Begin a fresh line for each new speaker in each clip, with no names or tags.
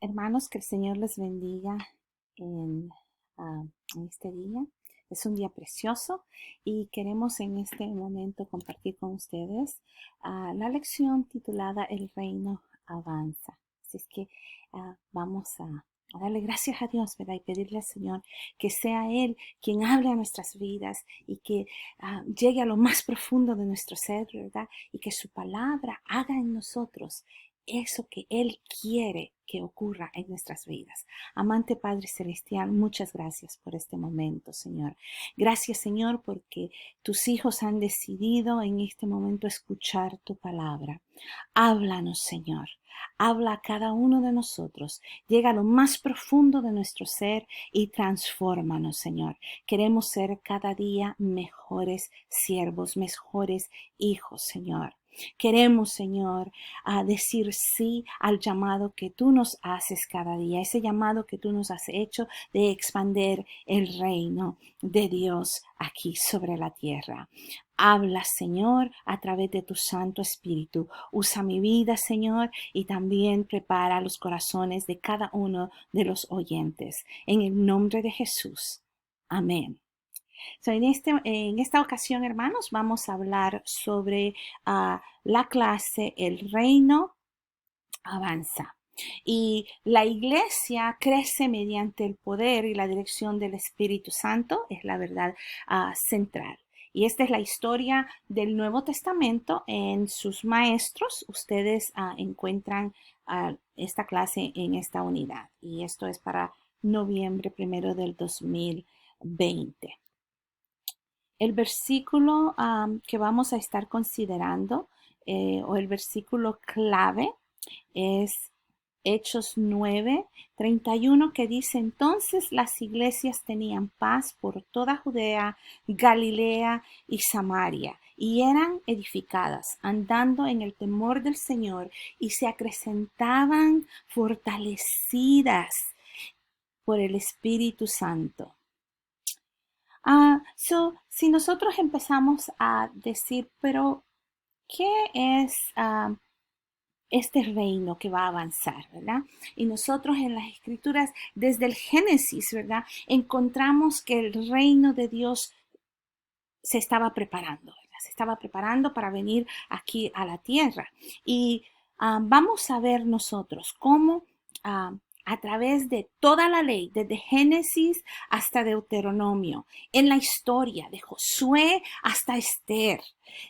Hermanos, que el Señor les bendiga en, en este día. Es un día precioso y queremos en este momento compartir con ustedes la lección titulada El reino avanza. Así es que vamos a darle gracias a Dios, ¿verdad? Y pedirle al Señor que sea Él quien hable a nuestras vidas y que llegue a lo más profundo de nuestro ser, ¿verdad? Y que su palabra haga en nosotros eso que Él quiere que ocurra en nuestras vidas. Amante Padre Celestial, muchas gracias por este momento, Señor. Gracias, Señor, porque tus hijos han decidido en este momento escuchar tu palabra. Háblanos, Señor. Habla a cada uno de nosotros. Llega a lo más profundo de nuestro ser y transfórmanos, Señor. Queremos ser cada día mejores siervos, mejores hijos, Señor. Queremos, Señor, decir sí al llamado que tú nos haces cada día, ese llamado que tú nos has hecho de expandir el reino de Dios aquí sobre la tierra. Habla, Señor, a través de tu Santo Espíritu. Usa mi vida, Señor, y también prepara los corazones de cada uno de los oyentes. En el nombre de Jesús. Amén. So, en esta ocasión, hermanos, vamos a hablar sobre la clase El reino avanza. Y la iglesia crece mediante el poder y la dirección del Espíritu Santo, es la verdad central. Y esta es la historia del Nuevo Testamento en sus maestros. Ustedes encuentran esta clase en esta unidad. Y esto es para noviembre 1 del 2020. El versículo que vamos a estar considerando o el versículo clave es Hechos 9:31, que dice: entonces las iglesias tenían paz por toda Judea, Galilea y Samaria, y eran edificadas, andando en el temor del Señor, y se acrecentaban fortalecidas por el Espíritu Santo. Si nosotros empezamos a decir, pero ¿qué es este reino que va a avanzar, verdad? Y nosotros en las escrituras, desde el Génesis, ¿verdad? Encontramos que el reino de Dios se estaba preparando, ¿verdad? Se estaba preparando para venir aquí a la tierra. Y vamos a ver nosotros cómo a través de toda la ley, desde Génesis hasta Deuteronomio, en la historia de Josué hasta Esther,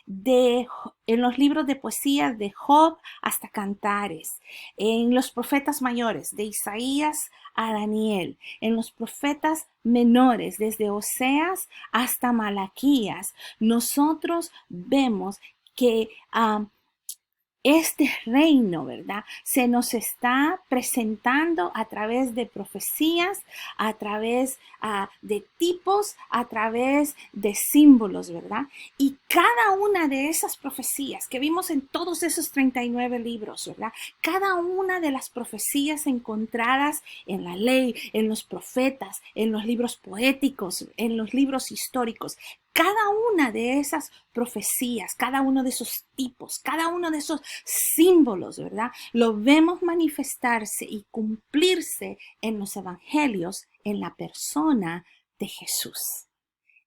en los libros de poesía de Job hasta Cantares, en los profetas mayores, de Isaías a Daniel, en los profetas menores, desde Oseas hasta Malaquías, nosotros vemos que este reino, ¿verdad? Se nos está presentando a través de profecías, a través de tipos, a través de símbolos, ¿verdad? Y cada una de esas profecías que vimos en todos esos 39 libros, ¿verdad? Cada una de las profecías encontradas en la ley, en los profetas, en los libros poéticos, en los libros históricos, cada una de esas profecías, cada uno de esos tipos, cada uno de esos símbolos, ¿verdad? Lo vemos manifestarse y cumplirse en los evangelios en la persona de Jesús,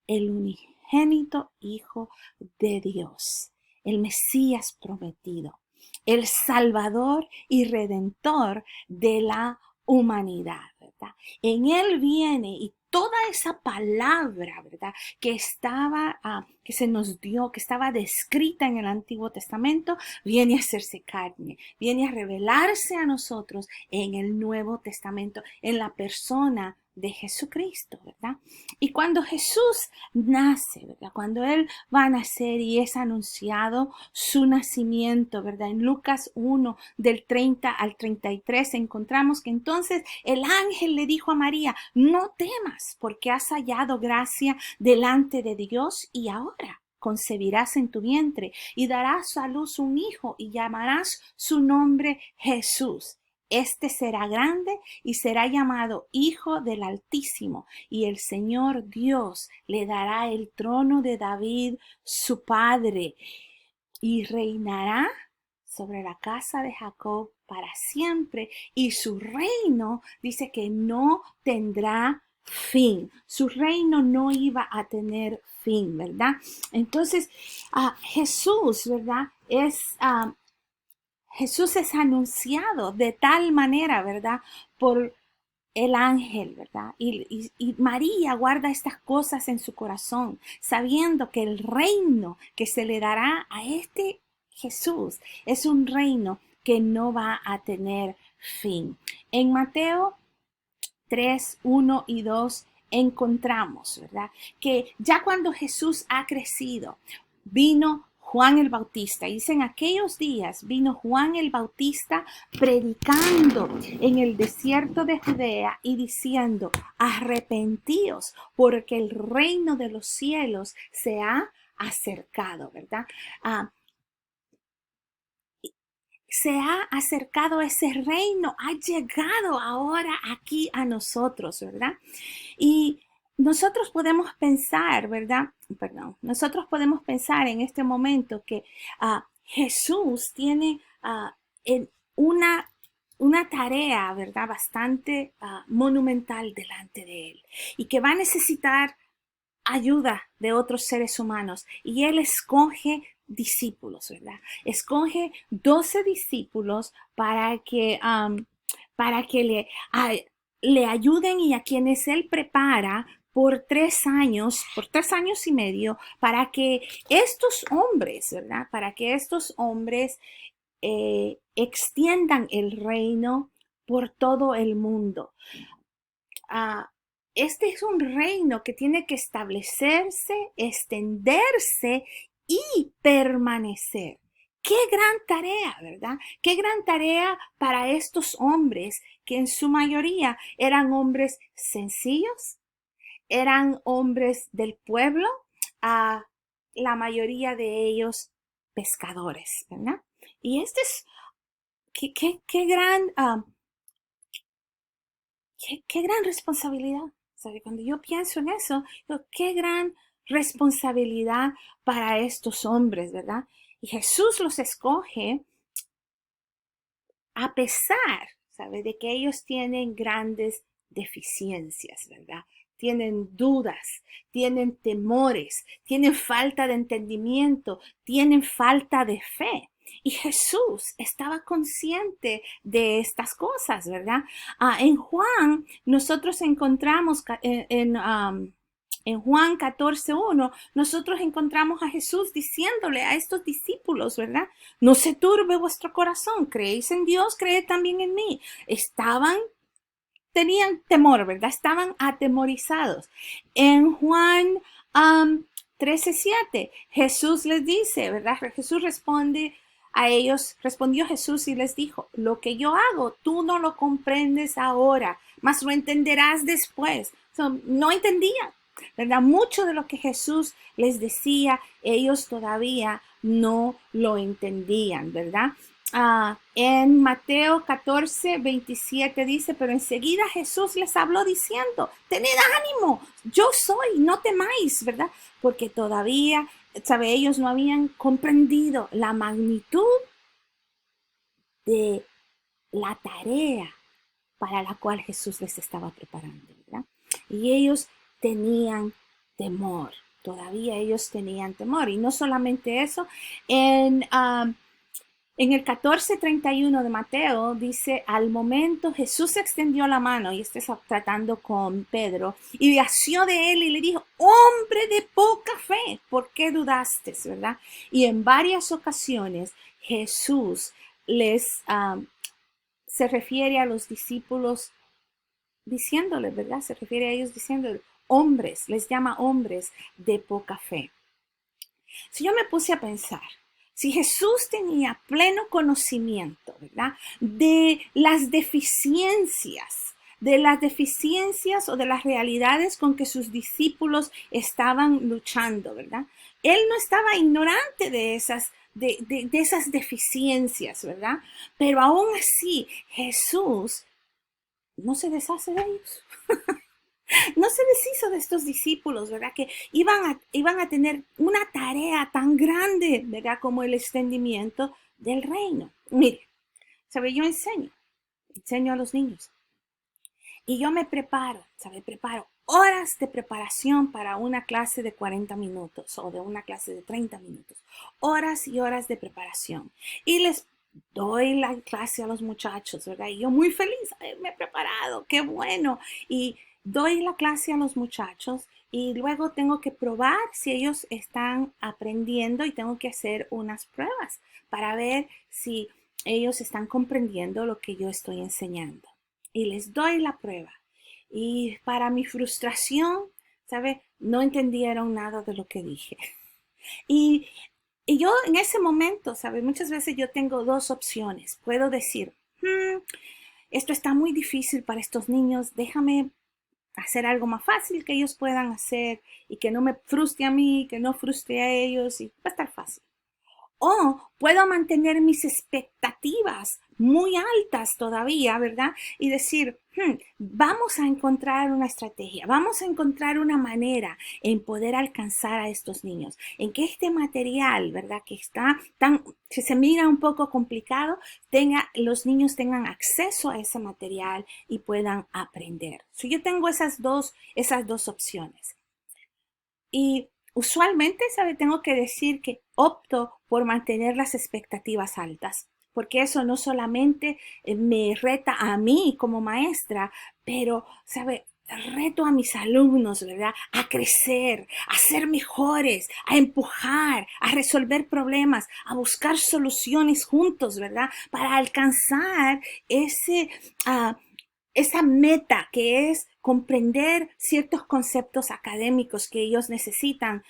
el unigénito Hijo de Dios, el Mesías prometido, el Salvador y Redentor de la humanidad, ¿verdad? En Él viene y toda esa palabra, ¿verdad? Que estaba, que se nos dio, que estaba descrita en el Antiguo Testamento, viene a hacerse carne, viene a revelarse a nosotros en el Nuevo Testamento, en la persona de Jesucristo, ¿verdad? Y cuando Jesús nace, ¿verdad? Cuando Él va a nacer y es anunciado su nacimiento, ¿verdad? En Lucas 1, del 30 al 33, encontramos que entonces el ángel le dijo a María: no temas, porque has hallado gracia delante de Dios, y ahora concebirás en tu vientre y darás a luz un hijo y llamarás su nombre Jesús. Este será grande y será llamado Hijo del Altísimo, y el Señor Dios le dará el trono de David, su padre, y reinará sobre la casa de Jacob para siempre y su reino dice que no tendrá fin. Su reino no iba a tener fin, ¿verdad? Entonces, Jesús, ¿verdad? Jesús es anunciado de tal manera, ¿verdad? Por el ángel, ¿verdad? Y María guarda estas cosas en su corazón, sabiendo que el reino que se le dará a este Jesús es un reino que no va a tener fin. En Mateo 3, 1 y 2 encontramos, ¿verdad? Que ya cuando Jesús ha crecido, vino Juan el Bautista. Dice, en aquellos días vino Juan el Bautista predicando en el desierto de Judea y diciendo, arrepentíos porque el reino de los cielos se ha acercado, ¿verdad? Se ha acercado ese reino, ha llegado ahora aquí a nosotros, ¿verdad? Y nosotros podemos pensar, ¿verdad? Perdón, nosotros podemos pensar en este momento que Jesús tiene en una tarea, ¿verdad? Bastante monumental delante de él y que va a necesitar ayuda de otros seres humanos y él escoge discípulos, ¿verdad? Escoge 12 discípulos para que le ayuden y a quienes él prepara por 3 años, por 3 años y medio, para que estos hombres, ¿verdad? Para que estos hombres extiendan el reino por todo el mundo. Este es un reino que tiene que establecerse, extenderse y permanecer. Qué gran tarea, ¿verdad? Qué gran tarea para estos hombres que en su mayoría eran hombres sencillos, eran hombres del pueblo, la mayoría de ellos pescadores, ¿verdad? Y este es, qué gran, qué gran responsabilidad. ¿Sabe? Cuando yo pienso en eso, digo, qué gran responsabilidad para estos hombres, ¿verdad? Y Jesús los escoge a pesar, ¿sabe? De que ellos tienen grandes deficiencias, ¿verdad? Tienen dudas, tienen temores, tienen falta de entendimiento, tienen falta de fe. Y Jesús estaba consciente de estas cosas, ¿verdad? En Juan, nosotros encontramos en Juan 14:1, nosotros encontramos a Jesús diciéndole a estos discípulos, ¿verdad? No se turbe vuestro corazón, creéis en Dios, creed también en mí. Tenían temor, ¿verdad? Estaban atemorizados. En Juan 13:7, Jesús les dice, ¿verdad? Jesús responde a ellos, respondió Jesús y les dijo, lo que yo hago, tú no lo comprendes ahora, mas lo entenderás después. No entendían, ¿verdad? Mucho de lo que Jesús les decía, ellos todavía no lo entendían, ¿verdad? En Mateo 14:27 dice, pero enseguida Jesús les habló diciendo, tened ánimo, yo soy, no temáis, ¿verdad? Porque todavía, ¿sabe? Ellos no habían comprendido la magnitud de la tarea para la cual Jesús les estaba preparando, ¿verdad? Y ellos tenían temor, todavía ellos tenían temor. Y no solamente eso, en el 14:31 de Mateo dice, al momento Jesús extendió la mano, y está tratando con Pedro, y asió de él y le dijo, hombre de poca fe, ¿por qué dudaste? ¿Verdad? Y en varias ocasiones Jesús se refiere a los discípulos diciéndoles, ¿verdad? Se refiere a ellos diciéndoles, hombres, les llama hombres de poca fe. Si yo me puse a pensar, si Jesús tenía pleno conocimiento, ¿verdad? De las deficiencias o de las realidades con que sus discípulos estaban luchando, ¿verdad? Él no estaba ignorante de esas deficiencias, ¿verdad? Pero aún así, Jesús no se deshace de ellos. No se deshizo de estos discípulos, ¿verdad? Que iban a tener una tarea tan grande, ¿verdad? Como el extendimiento del reino. Mire, ¿sabe? Yo enseño a los niños. Y yo me preparo, ¿sabe? Preparo horas de preparación para una clase de 40 minutos o de una clase de 30 minutos. Horas y horas de preparación. Y les doy la clase a los muchachos, ¿verdad? Y yo muy feliz, "Ay, me he preparado, qué bueno". Y doy la clase a los muchachos y luego tengo que probar si ellos están aprendiendo y tengo que hacer unas pruebas para ver si ellos están comprendiendo lo que yo estoy enseñando y les doy la prueba. Y para mi frustración, ¿sabe? No entendieron nada de lo que dije. Y, y yo en ese momento, ¿sabe? Muchas veces yo tengo dos opciones. Puedo decir, esto está muy difícil para estos niños, déjame hacer algo más fácil que ellos puedan hacer y que no me frustre a mí, que no frustre a ellos y va a estar fácil. O puedo mantener mis expectativas muy altas todavía, ¿verdad? Y decir, vamos a encontrar una estrategia, vamos a encontrar una manera en poder alcanzar a estos niños, en que este material, ¿verdad? Que se mira un poco complicado, los niños tengan acceso a ese material y puedan aprender. So, yo tengo esas dos opciones. Y usualmente, ¿sabe? Tengo que decir que opto por mantener las expectativas altas, porque eso no solamente me reta a mí como maestra, pero, ¿sabe? Reto a mis alumnos, ¿verdad? A crecer, a ser mejores, a empujar, a resolver problemas, a buscar soluciones juntos, ¿verdad? Para alcanzar uh, esa meta que es comprender ciertos conceptos académicos que ellos necesitan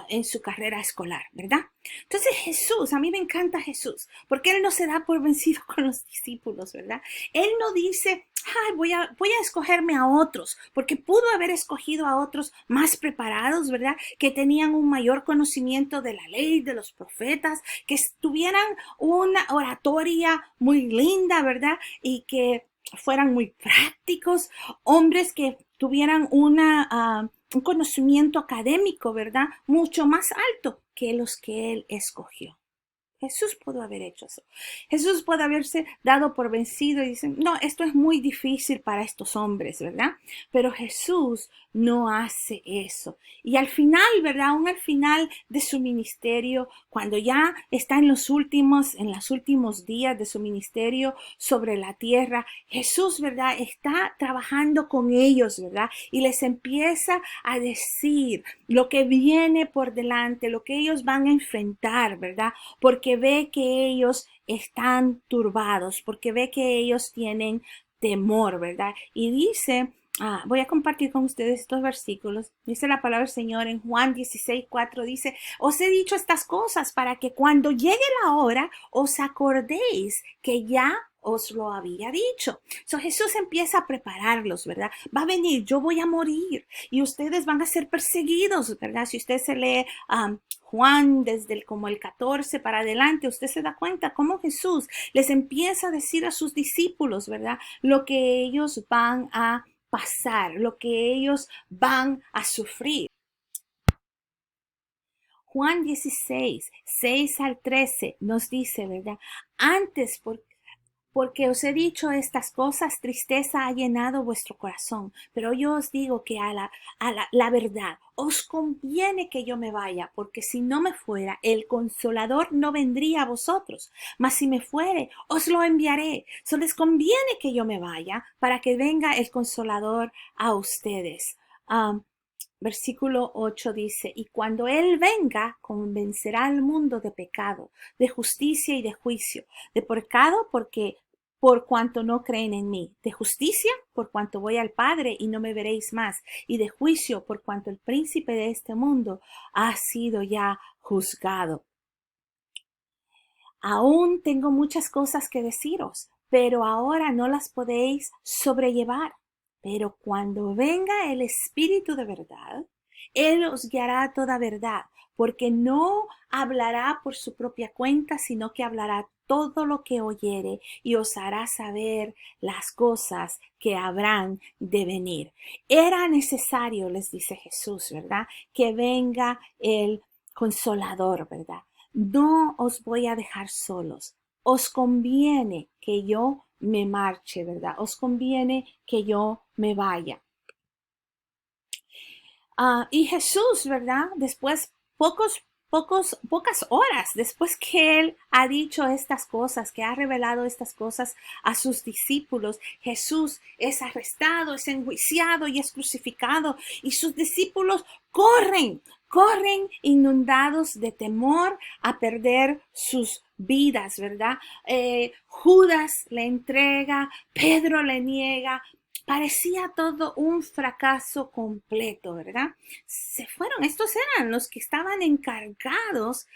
en su carrera escolar, ¿verdad? Entonces Jesús, a mí me encanta Jesús, porque Él no se da por vencido con los discípulos, ¿verdad? Él no dice, ay, voy a escogerme a otros, porque pudo haber escogido a otros más preparados, ¿verdad? Que tenían un mayor conocimiento de la ley, de los profetas, que tuvieran una oratoria muy linda, ¿verdad? Y que fueran muy prácticos, hombres que tuvieran un conocimiento académico, ¿verdad? Mucho más alto que los que él escogió. Jesús pudo haber hecho eso. Jesús puede haberse dado por vencido y decir, no, esto es muy difícil para estos hombres, ¿verdad? Pero Jesús no hace eso. Y al final, ¿verdad? Aún al final de su ministerio, cuando ya está en los últimos días de su ministerio sobre la tierra, Jesús, ¿verdad? Está trabajando con ellos, ¿verdad? Y les empieza a decir lo que viene por delante, lo que ellos van a enfrentar, ¿verdad? Porque ve que ellos están turbados, porque ve que ellos tienen temor, ¿verdad? Y dice, voy a compartir con ustedes estos versículos. Dice la palabra del Señor en Juan 16:4, dice, os he dicho estas cosas para que cuando llegue la hora os acordéis que ya os lo había dicho. So, Jesús empieza a prepararlos, ¿verdad? Va a venir, yo voy a morir y ustedes van a ser perseguidos, ¿verdad? Si usted se lee Juan desde como el 14 para adelante, usted se da cuenta cómo Jesús les empieza a decir a sus discípulos, ¿verdad? Lo que ellos van a pasar, lo que ellos van a sufrir. Juan 16, 6 al 13 nos dice, ¿verdad? Antes, porque os he dicho estas cosas, tristeza ha llenado vuestro corazón. Pero yo os digo que la verdad, os conviene que yo me vaya, porque si no me fuera, el Consolador no vendría a vosotros. Mas si me fuere, os lo enviaré. Les conviene que yo me vaya, para que venga el Consolador a ustedes. Versículo 8 dice, y cuando Él venga, convencerá al mundo de pecado, de justicia y de juicio. De pecado porque por cuanto no creen en mí. De justicia por cuanto voy al Padre y no me veréis más. Y de juicio por cuanto el príncipe de este mundo ha sido ya juzgado. Aún tengo muchas cosas que deciros, pero ahora no las podéis sobrellevar. Pero cuando venga el Espíritu de verdad, Él os guiará a toda verdad, porque no hablará por su propia cuenta, sino que hablará todo lo que oyere y os hará saber las cosas que habrán de venir. Era necesario, les dice Jesús, ¿verdad? Que venga el Consolador, ¿verdad? No os voy a dejar solos. os conviene que yo me marche, ¿verdad? Os conviene que yo me vaya. Y Jesús, ¿verdad? Después, pocas horas después que él ha dicho estas cosas, que ha revelado estas cosas a sus discípulos, Jesús es arrestado, es enjuiciado y es crucificado. Y sus discípulos corren inundados de temor a perder sus vidas, ¿verdad? Judas le entrega, Pedro le niega. Parecía todo un fracaso completo, ¿verdad? Se fueron, estos eran los que estaban encargados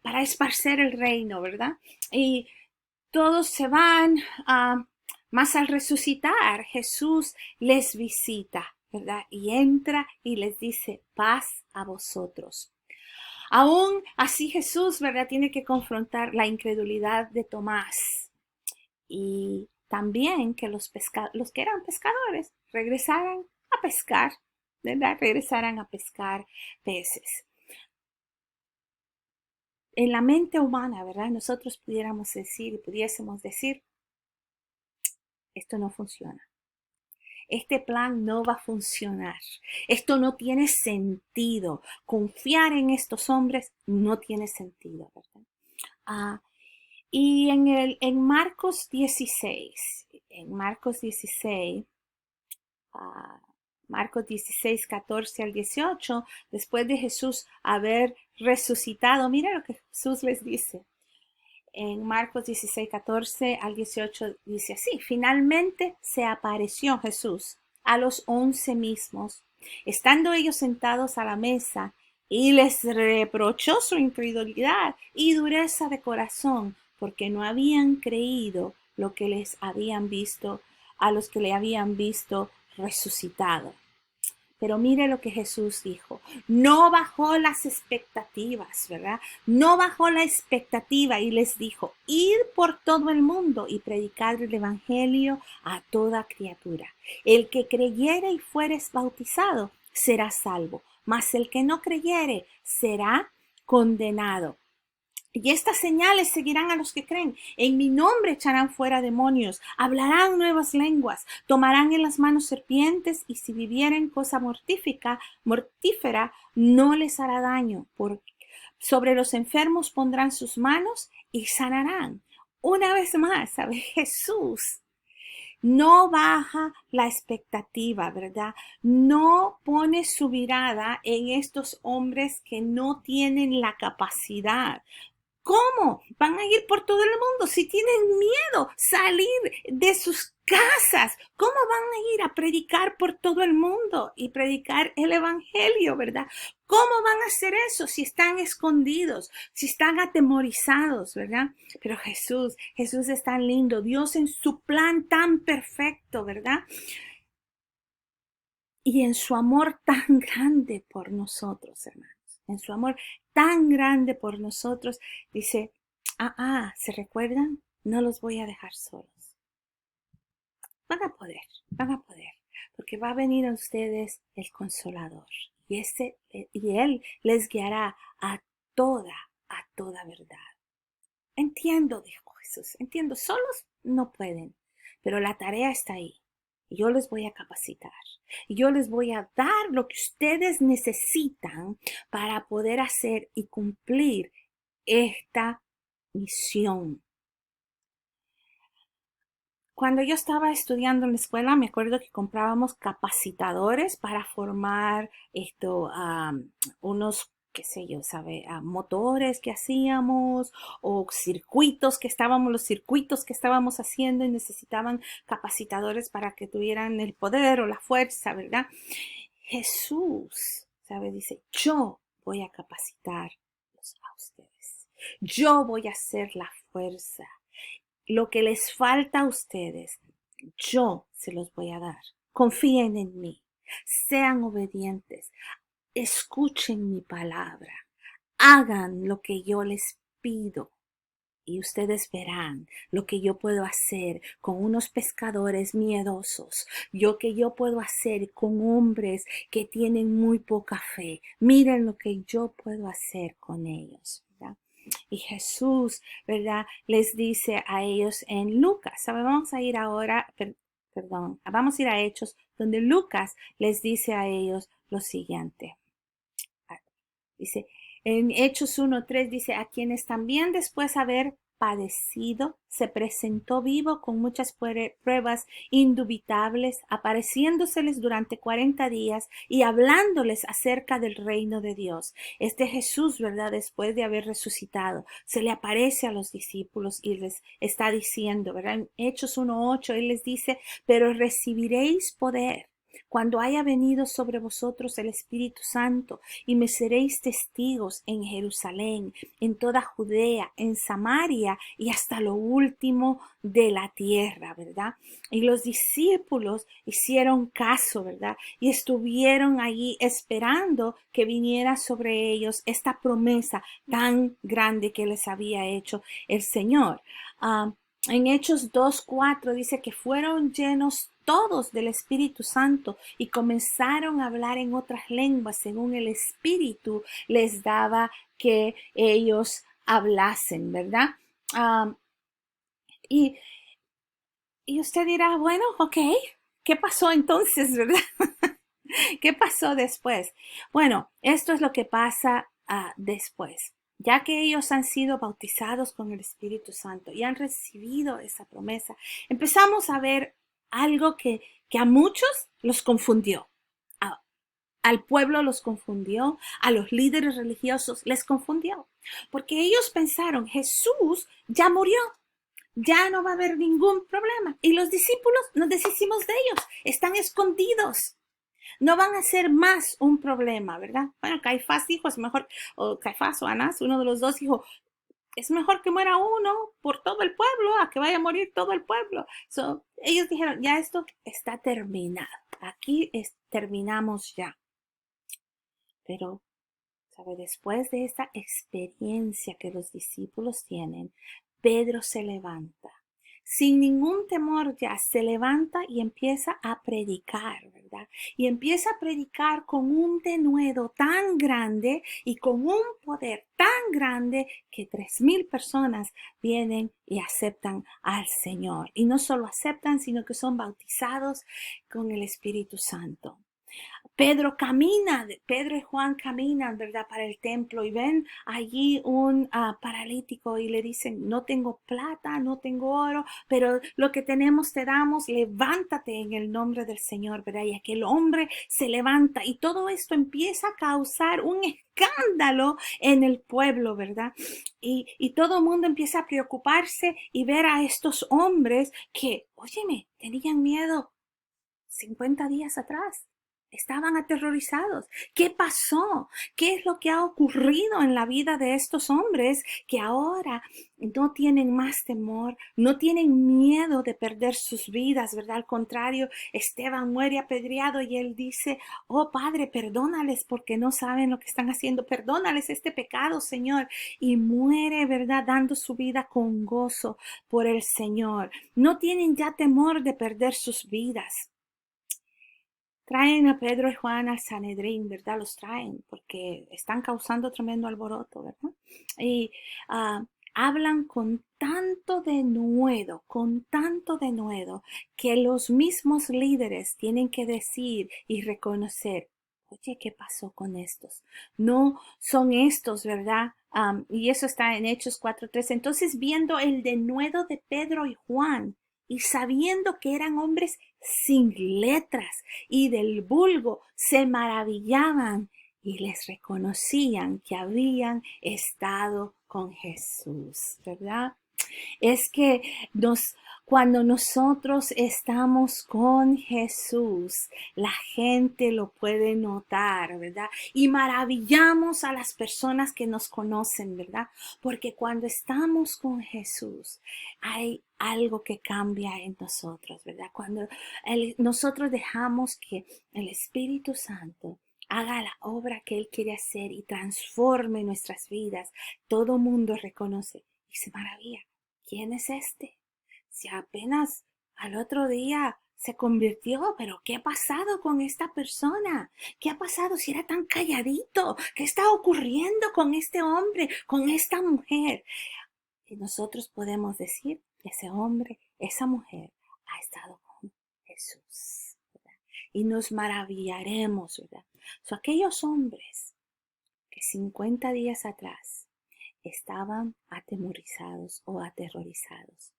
para esparcer el reino, ¿verdad? Y todos se van, más al resucitar, Jesús les visita, ¿verdad? Y entra y les dice, paz a vosotros. Aún así Jesús, ¿verdad? Tiene que confrontar la incredulidad de Tomás y también que los que eran pescadores regresaran a pescar, ¿verdad? Regresaran a pescar peces. En la mente humana, ¿verdad? Nosotros pudiésemos decir, esto no funciona. Este plan no va a funcionar. Esto no tiene sentido. Confiar en estos hombres no tiene sentido, ¿verdad? Y en Marcos 16, Marcos 16, 14 al 18, después de Jesús haber resucitado, mira lo que Jesús les dice. En Marcos 16, 14 al 18 dice así, finalmente se apareció Jesús a los 11 mismos, estando ellos sentados a la mesa, y les reprochó su incredulidad y dureza de corazón, porque no habían creído lo que les habían visto, a los que le habían visto resucitado. Pero mire lo que Jesús dijo. No bajó las expectativas, ¿verdad? No bajó la expectativa y les dijo, id por todo el mundo y predicad el evangelio a toda criatura. El que creyere y fuere bautizado será salvo, mas el que no creyere será condenado. Y estas señales seguirán a los que creen. En mi nombre echarán fuera demonios, hablarán nuevas lenguas, tomarán en las manos serpientes, y si vivieren cosa mortífera, no les hará daño. Sobre los enfermos pondrán sus manos y sanarán. Una vez más, ¿sabe? Jesús no baja la expectativa, ¿verdad? No pone su mirada en estos hombres que no tienen la capacidad. ¿Cómo van a ir por todo el mundo si tienen miedo salir de sus casas? ¿Cómo van a ir a predicar por todo el mundo y predicar el evangelio, verdad? ¿Cómo van a hacer eso si están escondidos, si están atemorizados, verdad? Pero Jesús es tan lindo, Dios en su plan tan perfecto, ¿verdad? Y en su amor tan grande por nosotros, hermanos, en su amor tan grande por nosotros, dice, ¿se recuerdan? No los voy a dejar solos. Van a poder, porque va a venir a ustedes el Consolador, y Él les guiará a toda verdad. Entiendo, dijo Jesús, entiendo, solos no pueden, pero la tarea está ahí. Y yo les voy a capacitar. Y yo les voy a dar lo que ustedes necesitan para poder hacer y cumplir esta misión. Cuando yo estaba estudiando en la escuela, me acuerdo que comprábamos capacitadores para formar unos, qué sé yo, motores que hacíamos, o los circuitos que estábamos haciendo, y necesitaban capacitadores para que tuvieran el poder o la fuerza, ¿verdad? Jesús, dice, yo voy a capacitarlos a ustedes. Yo voy a hacer la fuerza. Lo que les falta a ustedes, yo se los voy a dar. Confíen en mí. Sean obedientes. Escuchen mi palabra. Hagan lo que yo les pido. Y ustedes verán lo que yo puedo hacer con unos pescadores miedosos. Que yo puedo hacer con hombres que tienen muy poca fe. Miren lo que yo puedo hacer con ellos, ¿verdad? Y Jesús, ¿verdad? Les dice a ellos en Lucas. Vamos a ir ahora, perdón, vamos a ir a Hechos, donde Lucas les dice a ellos lo siguiente. Dice, en Hechos 1:3 dice, a quienes también después de haber padecido, se presentó vivo con muchas pruebas indubitables, apareciéndoseles durante 40 días y hablándoles acerca del reino de Dios. Este Jesús, ¿verdad? Después de haber resucitado, se le aparece a los discípulos y les está diciendo, ¿verdad? En Hechos 1:8, Él les dice, pero recibiréis poder cuando haya venido sobre vosotros el Espíritu Santo, y me seréis testigos en Jerusalén, en toda Judea, en Samaria y hasta lo último de la tierra, ¿verdad? Y los discípulos hicieron caso, ¿verdad? Y estuvieron allí esperando que viniera sobre ellos esta promesa tan grande que les había hecho el Señor. En Hechos 2:4 dice que fueron llenos todos del Espíritu Santo y comenzaron a hablar en otras lenguas según el Espíritu les daba que ellos hablasen, ¿verdad? Um, y, y usted dirá, bueno, ok, ¿qué pasó entonces, verdad? ¿Qué pasó después? Bueno, esto es lo que pasa después. Ya que ellos han sido bautizados con el Espíritu Santo y han recibido esa promesa, empezamos a ver algo que a muchos los confundió. Al pueblo los confundió, a los líderes religiosos les confundió, porque ellos pensaron, Jesús ya murió, ya no va a haber ningún problema. Y los discípulos nos deshicimos de ellos, están escondidos. No van a ser más un problema, ¿verdad? Bueno, Caifás dijo, es mejor, o Caifás o Anás, uno de los dos dijo, es mejor que muera uno por todo el pueblo a que vaya a morir todo el pueblo. Ellos dijeron, ya esto está terminado. Aquí terminamos ya. Pero, ¿sabe? Después de esta experiencia que los discípulos tienen, Pedro se levanta. Sin ningún temor ya se levanta y empieza a predicar, ¿verdad? Y empieza a predicar con un denuedo tan grande y con un poder tan grande que 3,000 personas vienen y aceptan al Señor. Y no solo aceptan, sino que son bautizados con el Espíritu Santo. Pedro y Juan caminan, ¿verdad? Para el templo y ven allí un paralítico y le dicen, no tengo plata, no tengo oro, pero lo que tenemos te damos, levántate en el nombre del Señor, ¿verdad? Y aquel hombre se levanta y todo esto empieza a causar un escándalo en el pueblo, ¿verdad? Y todo el mundo empieza a preocuparse y ver a estos hombres que, óyeme, tenían miedo 50 días atrás. Estaban aterrorizados. ¿Qué pasó? ¿Qué es lo que ha ocurrido en la vida de estos hombres que ahora no tienen más temor, no tienen miedo de perder sus vidas, ¿verdad? Al contrario, Esteban muere apedreado y él dice, oh Padre, perdónales porque no saben lo que están haciendo, perdónales este pecado, Señor. Y muere, ¿verdad? Dando su vida con gozo por el Señor. No tienen ya temor de perder sus vidas. Traen a Pedro y Juan al Sanedrín, ¿verdad? Los traen porque están causando tremendo alboroto, ¿verdad? Y hablan con tanto denuedo, que los mismos líderes tienen que decir y reconocer, oye, ¿qué pasó con estos? No son estos, ¿verdad? Y eso está en Hechos 4:13. Entonces, viendo el denuedo de Pedro y Juan, y sabiendo que eran hombres sin letras y del vulgo, se maravillaban y les reconocían que habían estado con Jesús, ¿verdad? Es que cuando nosotros estamos con Jesús, la gente lo puede notar, ¿verdad? Y maravillamos a las personas que nos conocen, ¿verdad? Porque cuando estamos con Jesús, hay algo que cambia en nosotros, ¿verdad? Cuando nosotros dejamos que el Espíritu Santo haga la obra que Él quiere hacer y transforme nuestras vidas, todo mundo reconoce y se maravilla. ¿Quién es este? Si apenas al otro día se convirtió, pero ¿qué ha pasado con esta persona? ¿Qué ha pasado si era tan calladito? ¿Qué está ocurriendo con este hombre, con esta mujer? Y nosotros podemos decir, ese hombre, esa mujer ha estado con Jesús, ¿verdad? Y nos maravillaremos, ¿verdad? So, aquellos hombres que 50 días atrás estaban atemorizados o aterrorizados,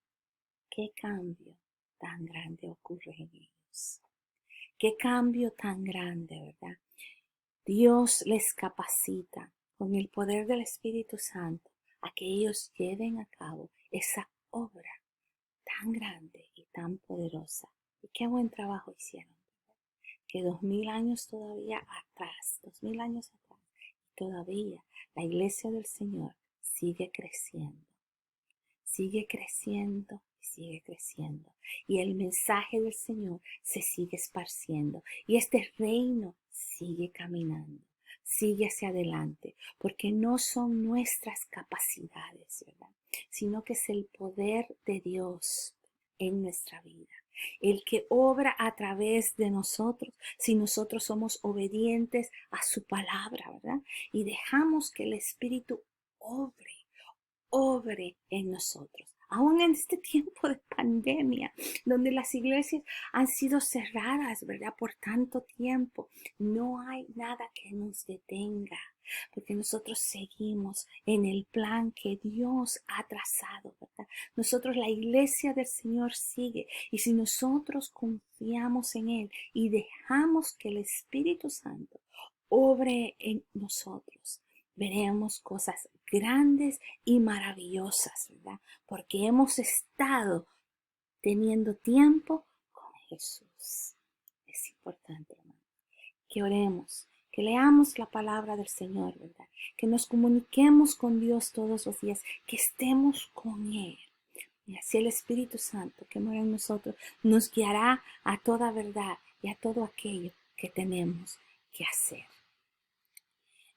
¿qué cambio tan grande ocurre en ellos? ¿Qué cambio tan grande, verdad? Dios les capacita con el poder del Espíritu Santo a que ellos lleven a cabo esa obra tan grande y tan poderosa. Y qué buen trabajo hicieron. Que 2000 años todavía atrás, 2000 años atrás, todavía la iglesia del Señor sigue creciendo. Sigue creciendo y sigue creciendo. Y el mensaje del Señor se sigue esparciendo. Y este reino sigue caminando, sigue hacia adelante, porque no son nuestras capacidades, ¿verdad? Sino que es el poder de Dios en nuestra vida. El que obra a través de nosotros, si nosotros somos obedientes a su palabra, ¿verdad? Y dejamos que el Espíritu obre en nosotros. Aún en este tiempo de pandemia, donde las iglesias han sido cerradas, ¿verdad? Por tanto tiempo, no hay nada que nos detenga, porque nosotros seguimos en el plan que Dios ha trazado, ¿verdad? Nosotros, la iglesia del Señor sigue, y si nosotros confiamos en Él y dejamos que el Espíritu Santo obre en nosotros, veremos cosas grandes y maravillosas, ¿verdad? Porque hemos estado teniendo tiempo con Jesús. Es importante, hermano, que oremos, que leamos la palabra del Señor, ¿verdad? Que nos comuniquemos con Dios todos los días, que estemos con Él. Y así el Espíritu Santo que mora en nosotros nos guiará a toda verdad y a todo aquello que tenemos que hacer.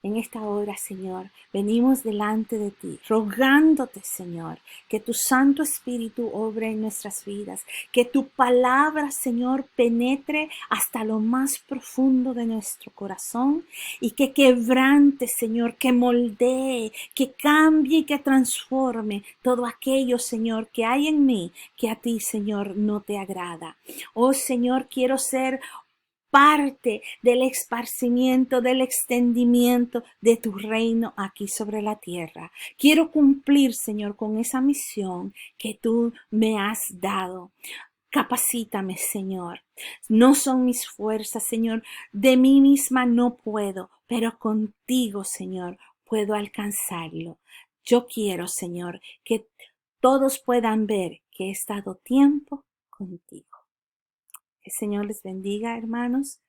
En esta hora, Señor, venimos delante de ti, rogándote, Señor, que tu Santo Espíritu obre en nuestras vidas, que tu palabra, Señor, penetre hasta lo más profundo de nuestro corazón y que quebrante, Señor, que moldee, que cambie y que transforme todo aquello, Señor, que hay en mí, que a ti, Señor, no te agrada. Oh, Señor, quiero ser parte del esparcimiento, del extendimiento de tu reino aquí sobre la tierra. Quiero cumplir, Señor, con esa misión que tú me has dado. Capacítame, Señor. No son mis fuerzas, Señor. De mí misma no puedo, pero contigo, Señor, puedo alcanzarlo. Yo quiero, Señor, que todos puedan ver que he estado tiempo contigo. Que el Señor les bendiga, hermanos.